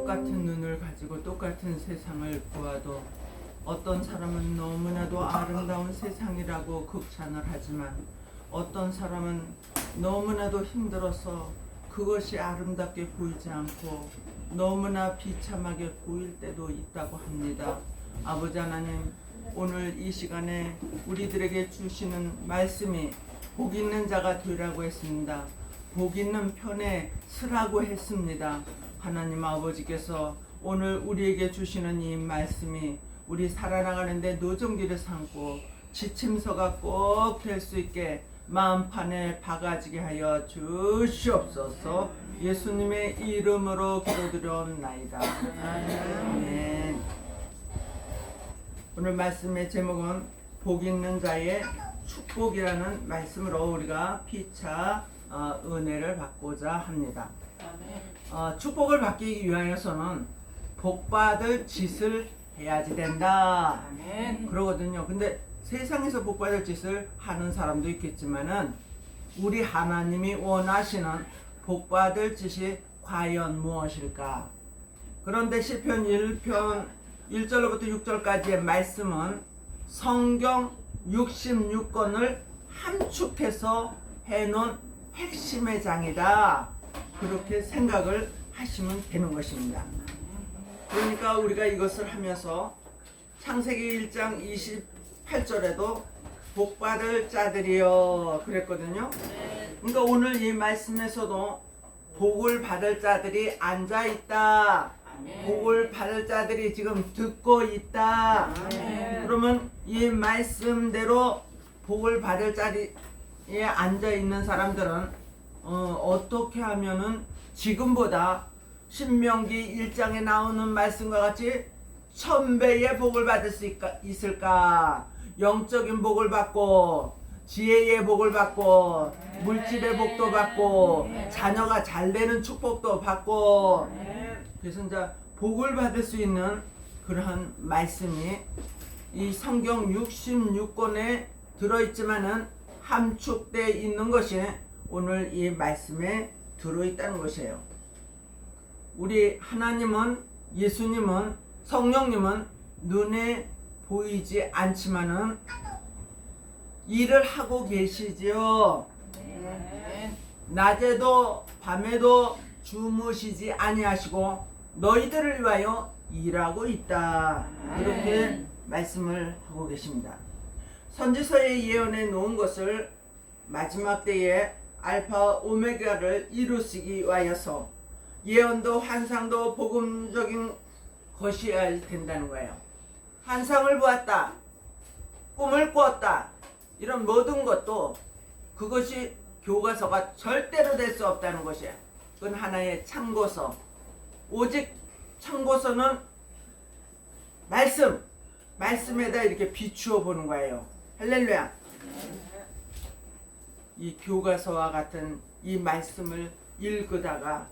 똑같은 눈을 가지고 똑같은 세상을 보아도 어떤 사람은 너무나도 아름다운 세상이라고 극찬을 하지만 어떤 사람은 너무나도 힘들어서 그것이 아름답게 보이지 않고 너무나 비참하게 보일 때도 있다고 합니다. 아버지 하나님, 오늘 이 시간에 우리들에게 주시는 말씀이 복 있는 자가 되라고 했습니다. 복 있는 편에 서라고 했습니다. 하나님 아버지께서 오늘 우리에게 주시는 이 말씀이 우리 살아나가는데 노정기를 삼고 지침서가 꼭 될 수 있게 마음판에 박아지게 하여 주시옵소서. 예수님의 이름으로 기도드렸나이다. 아멘. 오늘 말씀의 제목은 복 있는 자의 축복이라는 말씀으로 우리가 피차 은혜를 받고자 합니다. 축복을 받기 위하여서는 복받을 짓을 해야지 된다. 그러거든요. 근데 세상에서 복받을 짓을 하는 사람도 있겠지만은 우리 하나님이 원하시는 복받을 짓이 과연 무엇일까? 그런데 시편 1편 1절부터 6절까지의 말씀은 성경 66권을 함축해서 해놓은 핵심의 장이다. 그렇게 생각을 하시면 되는 것입니다. 그러니까 우리가 이것을 하면서 창세기 1장 28절에도 복받을 자들이여 그랬거든요. 그러니까 오늘 이 말씀에서도 복을 받을 자들이 앉아있다. 복을 받을 자들이 지금 듣고 있다. 그러면 이 말씀대로 복을 받을 자리에 앉아있는 사람들은 어떻게 하면은 지금보다 신명기 1장에 나오는 말씀과 같이 1000배의 복을 받을 수 있을까? 영적인 복을 받고 지혜의 복을 받고 물질의 복도 받고 자녀가 잘 되는 축복도 받고 그래서 이제 복을 받을 수 있는 그러한 말씀이 이 성경 66권에 들어있지만은 함축되어 있는 것이 오늘 이 말씀에 들어있다는 것이에요. 우리 하나님은, 예수님은, 성령님은 눈에 보이지 않지만은 일을 하고 계시지요. 낮에도 밤에도 주무시지 아니하시고 너희들을 위하여 일하고 있다. 이렇게 말씀을 하고 계십니다. 선지서의 예언해 놓은 것을 마지막 때에 알파 오메가를 이루시기 위하여서 예언도 환상도 복음적인 것이어야 된다는 거예요. 환상을 보았다, 꿈을 꾸었다, 이런 모든 것도 그것이 교과서가 절대로 될 수 없다는 것이에요. 그건 하나의 참고서. 오직 참고서는 말씀에다 이렇게 비추어 보는 거예요. 할렐루야. 이 교과서와 같은 이 말씀을 읽다가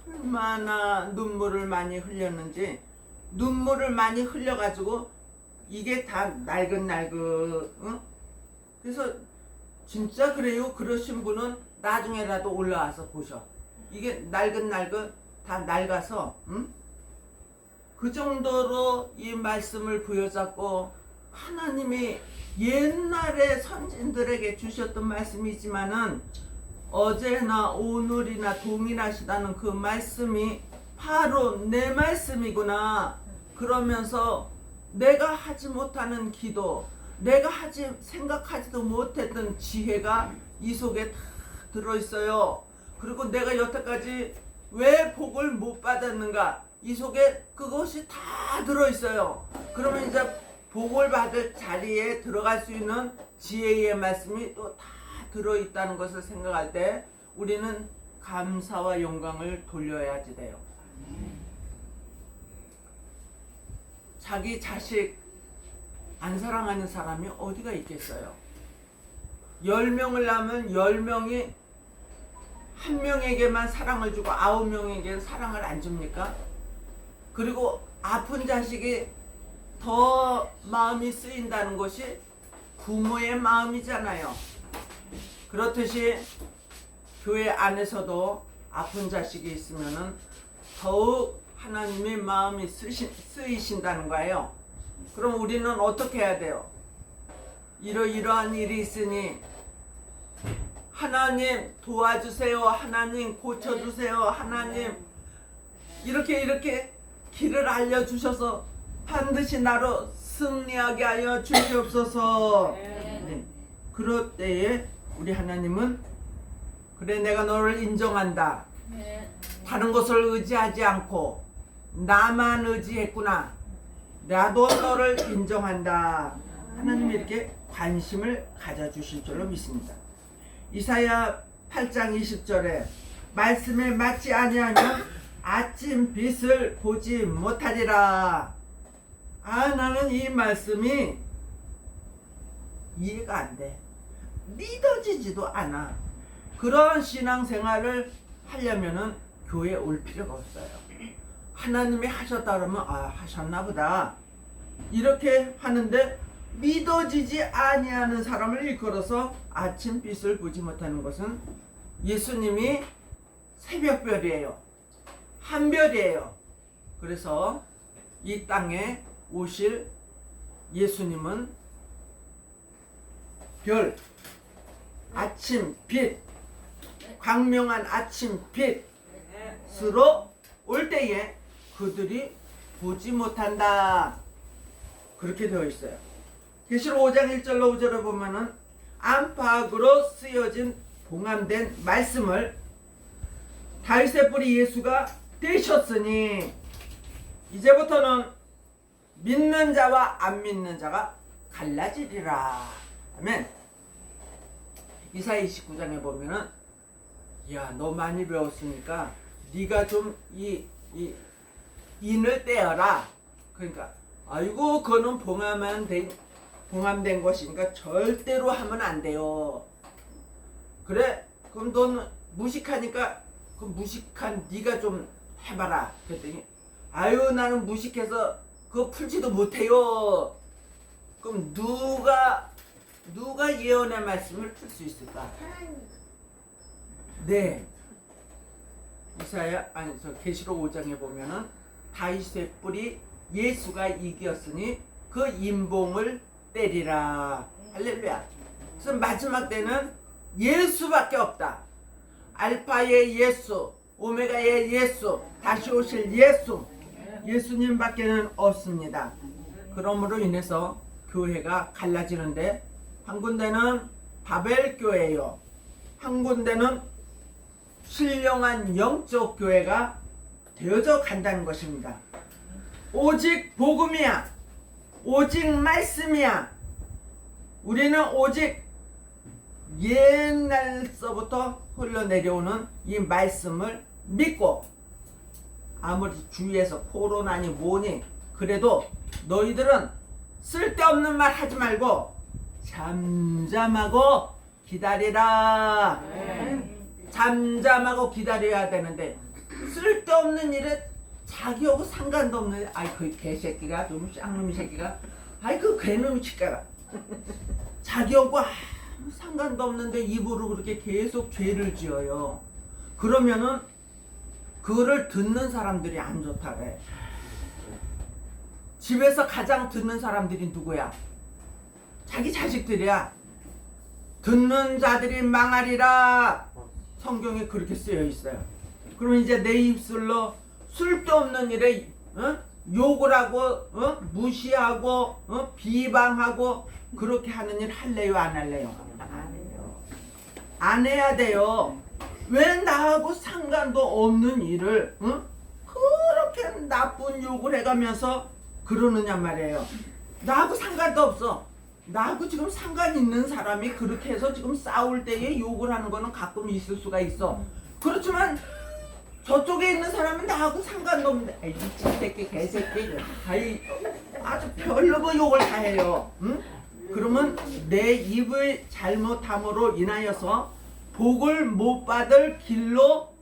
얼마나 눈물을 많이 흘렸는지, 눈물을 많이 흘려가지고 이게 다 낡은 응? 그래서 진짜 그래요? 그러신 분은 나중에라도 올라와서 보셔. 이게 낡은 다 낡아서 응? 그 정도로 이 말씀을 부여잡고 하나님이 옛날에 선진들에게 주셨던 말씀이지만은 어제나 오늘이나 동일하시다는 그 말씀이 바로 내 말씀이구나. 그러면서 내가 하지 못하는 기도, 내가 생각하지도 못했던 지혜가 이 속에 다 들어있어요. 그리고 내가 여태까지 왜 복을 못 받았는가, 이 속에 그것이 다 들어있어요. 그러면 이제 복을 받을 자리에 들어갈 수 있는 지혜의 말씀이 또 다 들어있다는 것을 생각할 때 우리는 감사와 영광을 돌려야지 돼요. 자기 자식 안 사랑하는 사람이 어디가 있겠어요? 10명을 낳으면 10명이 한 명에게만 사랑을 주고 9명에게는 사랑을 안 줍니까? 그리고 아픈 자식이 더 마음이 쓰인다는 것이 부모의 마음이잖아요. 그렇듯이 교회 안에서도 아픈 자식이 있으면은 더욱 하나님의 마음이 쓰이신다는 거예요. 그럼 우리는 어떻게 해야 돼요? 이러이러한 일이 있으니 하나님 도와주세요. 하나님 고쳐주세요. 하나님 이렇게 길을 알려주셔서 반드시 나로 승리하게 하여 주시옵소서. 네. 그럴 때에 우리 하나님은 그래 내가 너를 인정한다. 다른 것을 의지하지 않고 나만 의지했구나. 나도 너를 인정한다. 하나님이 이렇게 관심을 가져주실 줄로 믿습니다. 이사야 8장 20절에 말씀에 맞지 아니하면 아침 빛을 보지 못하리라. 나는 이 말씀이 이해가 안 돼. 믿어지지도 않아. 그런 신앙생활을 하려면은 교회에 올 필요가 없어요. 하나님이 하셨다 그러면 하셨나 보다 이렇게 하는데 믿어지지 아니하는 사람을 일컬어서 아침빛을 보지 못하는 것은 예수님이 새벽별이에요. 한별이에요. 그래서 이 땅에 오실 예수님은 별, 아침빛, 광명한 아침빛으로 올 때에 그들이 보지 못한다. 그렇게 되어 있어요. 계시록 5장 1절로 5절을 보면은 안팎으로 쓰여진 봉함된 말씀을 다윗의 뿌리 예수가 되셨으니 이제부터는 믿는 자와 안 믿는 자가 갈라지리라. 아멘. 이사야 29장에 보면은 야, 너 많이 배웠으니까 네가 좀 이 인을 떼어라. 그러니까 아이고 그거는 봉함된 것이니까 절대로 하면 안 돼요. 그래? 그럼 너는 무식하니까 그 무식한 네가 좀 해봐라. 그랬더니 아유 나는 무식해서 그거 풀지도 못해요. 그럼 누가 예언의 말씀을 풀 수 있을까? 네. 계시록 5장에 보면은 다윗의 뿔이 예수가 이겼으니 그 인봉을 때리라. 할렐루야. 그래서 마지막 때는 예수밖에 없다. 알파의 예수, 오메가의 예수, 다시 오실 예수, 예수님밖에는 없습니다. 그러므로 인해서 교회가 갈라지는데 한 군데는 바벨교회요, 한 군데는 신령한 영적 교회가 되어져 간다는 것입니다. 오직 복음이야. 오직 말씀이야. 우리는 오직 옛날서부터 흘러내려오는 이 말씀을 믿고 아무리 주위에서 코로나니 뭐니 그래도 너희들은 쓸데없는 말 하지 말고 잠잠하고 기다리라. 잠잠하고 기다려야 되는데 쓸데없는 일에 자기하고 상관도 없는 그 개새끼가 좀 쌍놈이 새끼가 그 괴놈이 치가가 자기하고 아무 상관도 없는데 입으로 그렇게 계속 죄를 지어요. 그러면은 그거를 듣는 사람들이 안 좋다 그래. 집에서 가장 듣는 사람들이 누구야? 자기 자식들이야. 듣는 자들이 망하리라. 성경에 그렇게 쓰여 있어요. 그러면 이제 내 입술로 쓸데없는 일에 욕을 하고 무시하고 비방하고 그렇게 하는 일 할래요 안 할래요? 안 해요. 안 해야 돼요. 왜 나하고 상관도 없는 일을 그렇게 나쁜 욕을 해가면서 그러느냐 말이에요. 나하고 상관도 없어. 나하고 지금 상관 있는 사람이 그렇게 해서 지금 싸울 때에 욕을 하는 거는 가끔 있을 수가 있어. 그렇지만 저쪽에 있는 사람은 나하고 상관도 없는데 미친 새끼 개새끼 아주 별로 욕을 다 해요. 응? 그러면 내 입을 잘못함으로 인하여서 복을 못 받을 길로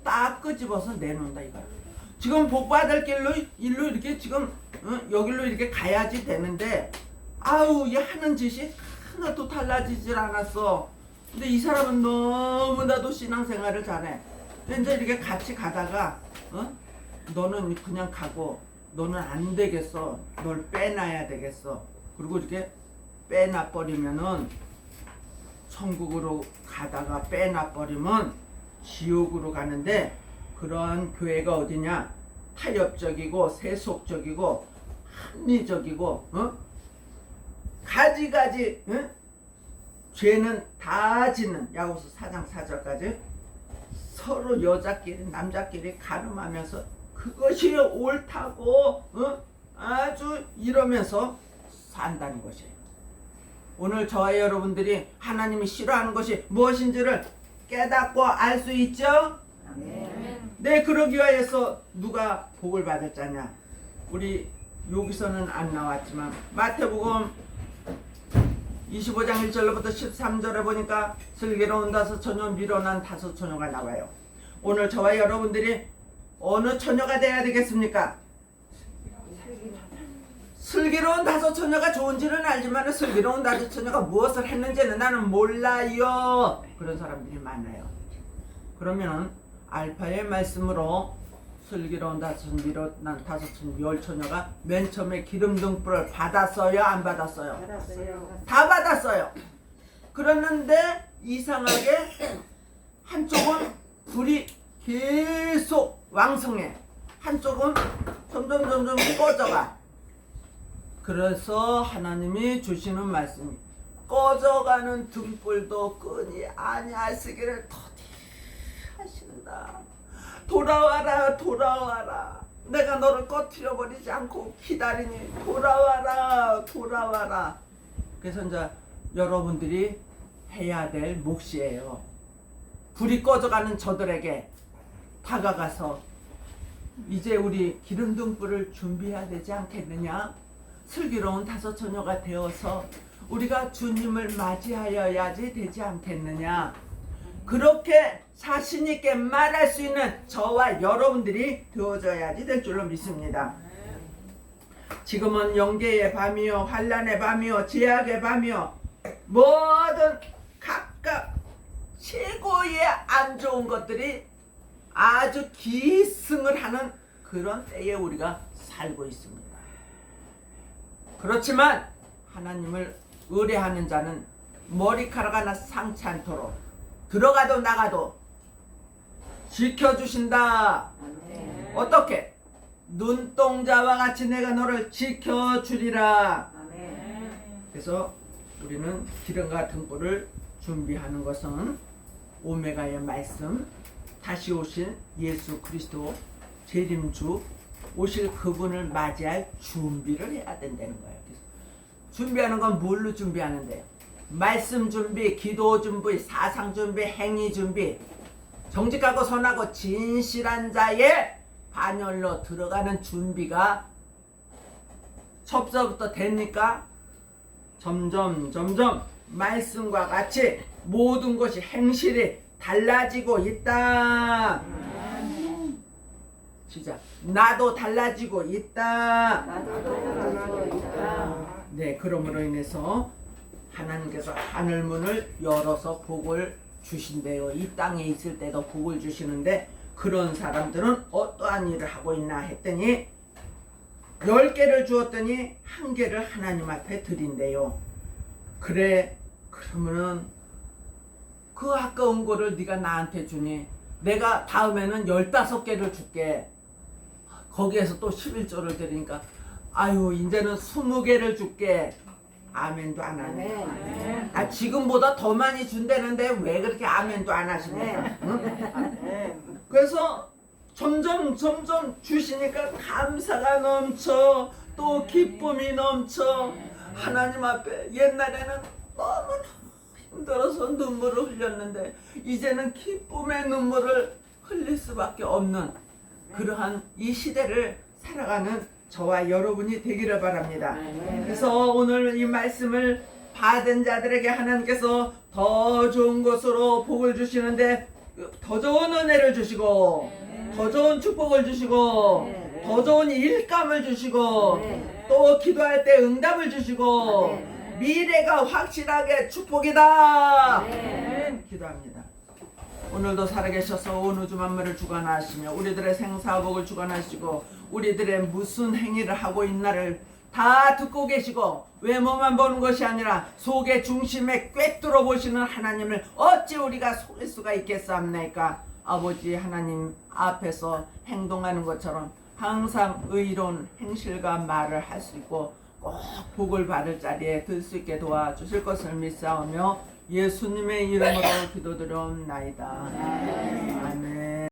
딱 끄집어서 내놓는다 이거야. 지금 복 받을 길로 일로 이렇게 지금 여기로 이렇게 가야지 되는데 얘 하는 짓이 하나도 달라지질 않았어. 근데 이 사람은 너무나도 신앙생활을 잘해. 근데 이제 이렇게 같이 가다가 너는 그냥 가고 너는 안 되겠어. 널 빼놔야 되겠어. 그리고 이렇게 빼놔버리면은 천국으로 가다가 빼놔버리면 지옥으로 가는데, 그런 교회가 어디냐? 타협적이고 세속적이고 합리적이고 가지가지 죄는 다 짓는, 야고보서 4장 4절까지 서로 여자끼리 남자끼리 가늠하면서 그것이 옳다고 아주 이러면서 산다는 것이에요. 오늘 저와 여러분들이 하나님이 싫어하는 것이 무엇인지를 깨닫고 알 수 있죠? 네, 그러기 위해서 누가 복을 받을 자냐? 우리 여기서는 안 나왔지만 마태복음 25장 1절로부터 13절에 보니까 슬기로운 다섯 처녀, 미련한 다섯 처녀가 나와요. 오늘 저와 여러분들이 어느 처녀가 돼야 되겠습니까? 슬기로운 다섯 처녀가 좋은지는 알지만 슬기로운 다섯 처녀가 무엇을 했는지는 나는 몰라요. 그런 사람들이 많아요. 그러면 알파의 말씀으로 슬기로운 다섯, 미련한 다섯 처녀, 열 처녀가 맨 처음에 기름 등불을 받았어요? 안 받았어요? 받았어요. 다 받았어요. 그랬는데 이상하게 한쪽은 불이 계속 왕성해, 한쪽은 점점 꺼져가. 그래서 하나님이 주시는 말씀이 꺼져가는 등불도 끈이 아니하시기를 더디하신다. 돌아와라, 돌아와라. 내가 너를 꺼트려 버리지 않고 기다리니 돌아와라, 돌아와라. 그래서 이제 여러분들이 해야 될 몫이에요. 불이 꺼져가는 저들에게 다가가서 이제 우리 기름 등불을 준비해야 되지 않겠느냐? 슬기로운 다섯 처녀가 되어서 우리가 주님을 맞이하여야지 되지 않겠느냐? 그렇게 자신 있게 말할 수 있는 저와 여러분들이 되어져야지 될 줄로 믿습니다. 지금은 영계의 밤이요, 환난의 밤이요, 제약의 밤이요, 모든 각각 최고의 안 좋은 것들이 아주 기승을 하는 그런 때에 우리가 살고 있습니다. 그렇지만 하나님을 의뢰하는 자는 머리카락 하나 상치 않도록 들어가도 나가도 지켜주신다. 아멘. 어떻게? 눈동자와 같이 내가 너를 지켜주리라. 아멘. 그래서 우리는 기름과 등불을 준비하는 것은 오메가의 말씀, 다시 오실 예수 그리스도 재림주 오실 그분을 맞이할 준비를 해야 된다는 거예요. 그래서 준비하는 건 뭘로 준비하는데요? 말씀 준비, 기도 준비, 사상 준비, 행위 준비. 정직하고 선하고 진실한 자의 반열로 들어가는 준비가 첫서부터 됩니까? 점점 말씀과 같이 모든 것이 행실이 달라지고 있다. 시작. 나도 달라지고 있다. 나도 달라지고 있다. 네, 그러므로 인해서 하나님께서 하늘문을 열어서 복을 주신대요. 이 땅에 있을 때도 복을 주시는데 그런 사람들은 어떠한 일을 하고 있나 했더니 10개를 주었더니 1개를 하나님 앞에 드린대요. 그래, 그러면은 그 아까운 거를 네가 나한테 주니 내가 다음에는 15개를 줄게. 거기에서 또 11조를 드리니까 아유 이제는 20개를 줄게. 아멘도 안 하네. 아멘. 아, 지금보다 더 많이 준다는데 왜 그렇게 아멘도 안 하십니까? 응? 그래서 점점 주시니까 감사가 넘쳐, 또 기쁨이 넘쳐. 하나님 앞에 옛날에는 너무 힘들어서 눈물을 흘렸는데 이제는 기쁨의 눈물을 흘릴 수밖에 없는 그러한 이 시대를 살아가는 저와 여러분이 되기를 바랍니다. 그래서 오늘 이 말씀을 받은 자들에게 하나님께서 더 좋은 것으로 복을 주시는데 더 좋은 은혜를 주시고 더 좋은 축복을 주시고 더 좋은 일감을 주시고 또 기도할 때 응답을 주시고 미래가 확실하게 축복이다. 기도합니다. 오늘도 살아계셔서 온 우주 만물을 주관하시며 우리들의 생사복을 주관하시고 우리들의 무슨 행위를 하고 있나를 다 듣고 계시고 외모만 보는 것이 아니라 속의 중심에 꿰뚫어 보시는 하나님을 어찌 우리가 속일 수가 있겠사옵나이까. 아버지 하나님 앞에서 행동하는 것처럼 항상 의로운 행실과 말을 할 수 있고 꼭 복을 받을 자리에 들 수 있게 도와주실 것을 믿사오며 예수님의 이름으로 기도드려옵나이다.